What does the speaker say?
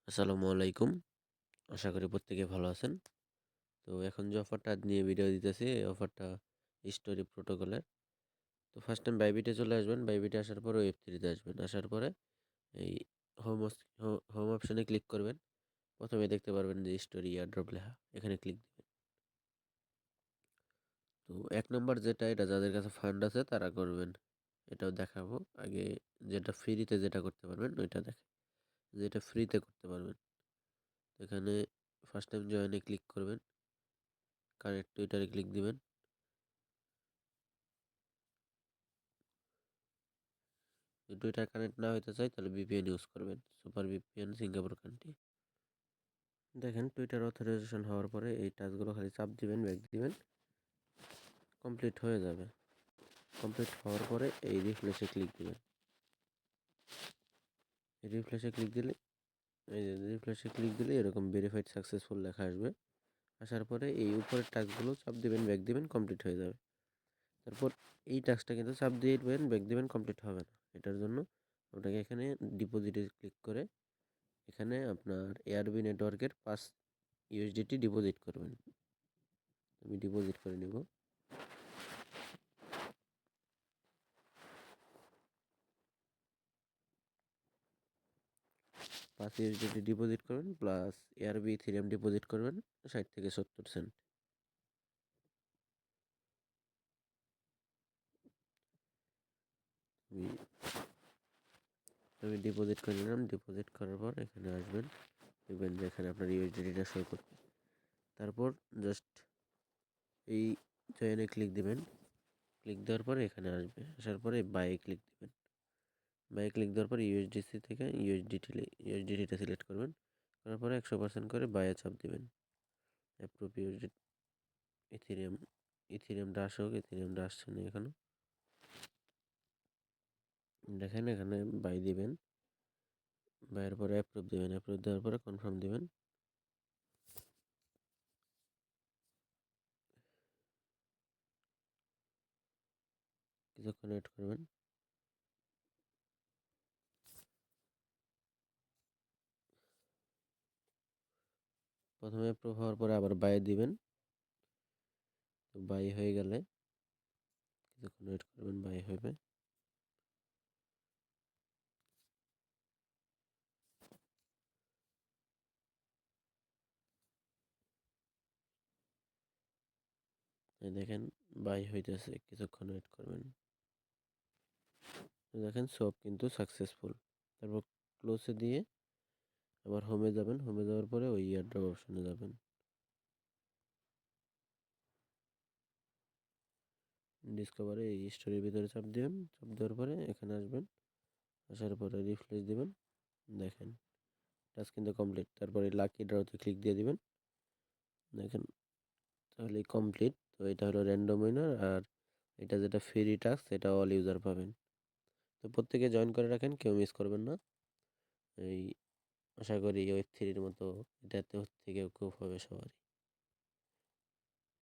আসসালামু আলাইকুম। আশা করি প্রত্যেকে ভালো আছেন। তো এখন যে অফারটা নিয়ে ভিডিও দিতেছি, এই অফারটা স্টোরি প্রোটোকলের। তো ফার্স্ট টাইম বাইবিটে চলে আসবেন। বাইবিটে আসার পরে ওয়েব3 তে আসবেন। আসার পরে এই হোম অপশনে ক্লিক করবেন। প্রথমে দেখতে পারবেন যে স্টোরি এয়ারড্রপ লেখা। এখানে ক্লিক দিবেন। তো ১ নাম্বার যেটা, এটা যাদের কাছে ফান্ড আছে তারা করবেন। এটাও দেখাবো। আগে যেটা ফ্রিতে যেটা করতে পারবেন ওইটা দেখেন। যেটা ফ্রিতে করতে পারবেন। তো এখানে ফার্স্ট টাইম জয়েনে ক্লিক করবেন। কানেক্ট টুইটারে ক্লিক দিবেন। যদি টুইটার কানেক্ট না হইতে চায় তাহলে ভিপিএন ইউজ করবেন। Super VPN Singapore country. দেখেন টুইটার অথরাইজেশন হওয়ার পরে এই টাচগুলো খালি চাপ দিবেন, ব্যাক দিবেন, কমপ্লিট হয়ে যাবে। কমপ্লিট হওয়ার পরে এই রিফ্রেশে ক্লিক দিবেন। রিফ্রেশে ক্লিক দিলে এই যে রিফ্রেশে ক্লিক দিলে এরকম ভেরিফাইড সাকসেসফুল লেখা আসবে। আসার পরে এই উপরের টাস্কগুলো চাপ দিবেন, ব্যাক দিবেন, কমপ্লিট হয়ে যাবে। তারপর এই টাস্কটা কিন্তু চাপ দিয়ে দিবেন, ব্যাক দিবেন, কমপ্লিট হবে না। এটার জন্য আপনাকে এখানে ডিপোজিটে ক্লিক করে এখানে আপনার এয়ারবি নেটওয়ার্কের 5 ইউএসডিটি ডিপোজিট করবেন। আমি ডিপোজিট করে নেব। 5 ইউএসডিটি ডিপোজিট করবেন প্লাস এয়ারবি ইথেরিয়াম ডিপোজিট করবেন 60 থেকে 70 সেন্ট। আমি আমি ডিপোজিট করে নিলাম। ডিপোজিট করার পর এখানে আসবেন, দেখবেন যে এখানে আপনার ইউএসডিটিটা শো করবে। তারপর জাস্ট এই জয়েনে ক্লিক দিবেন। ক্লিক দেওয়ার পরে এখানে আসবে। আসার পরে বায়ে ক্লিক দিবেন। বায়ে ক্লিক দেওয়ার পরে ইউএসডিসি থেকে ইউএসডিটিটা সিলেক্ট করবেন। করার পরে 100% করে বায়ে চাপ দিবেন। অ্যাপ্রুভ ইউএসডিটি ইথেরিয়াম ইথেরিয়ামটা আসুক। ইথেরিয়ামটা আসছে না এখনো। দেখেন এখানে বাই দিবেন। বাইয়ের পরে অ্যাপ্রুভ দিবেন। অ্যাপ্রুভ দেওয়ার পরে কনফার্ম দিবেন। কিছুক্ষণ ওয়েট করবেন। প্রথমে অ্যাপ্রুভ হওয়ার পরে আবার বাই দিবেন। তো বাই হয়ে গেলে কিছুক্ষণ ওয়েট করবেন, বাই হবে। এই দেখেন বাই হইতেছে, কিছুক্ষণ ওয়েট করবেন। দেখেন সব কিন্তু সাকসেসফুল। তারপর ক্লোজে দিয়ে আবার হোমে যাবেন। হোমে যাওয়ার পরে ওই এয়ারড্রপ অপশনে যাবেন। ডিসকভারে এই স্টোরির ভিতরে চাপ দিবেন। চাপ দেওয়ার পরে এখানে আসবেন। আসার পরে রিফ্রেশ দিবেন। দেখেন টাস্ক কিন্তু কমপ্লিট। তারপরে লাকি ড্রতে ক্লিক দিয়ে দিবেন। দেখেন তাহলে কমপ্লিট। তো এটা হলো র্যান্ডম উইনার, আর এটা যেটা ফ্রি টাস্ক সেটা অল ইউজার পাবেন। তো প্রত্যেকে জয়েন করে রাখেন, কেউ মিস করবেন না। এই আশা করি ওয়েব থ্রির মতো এটাতে থেকেও খুব হবে সবারই।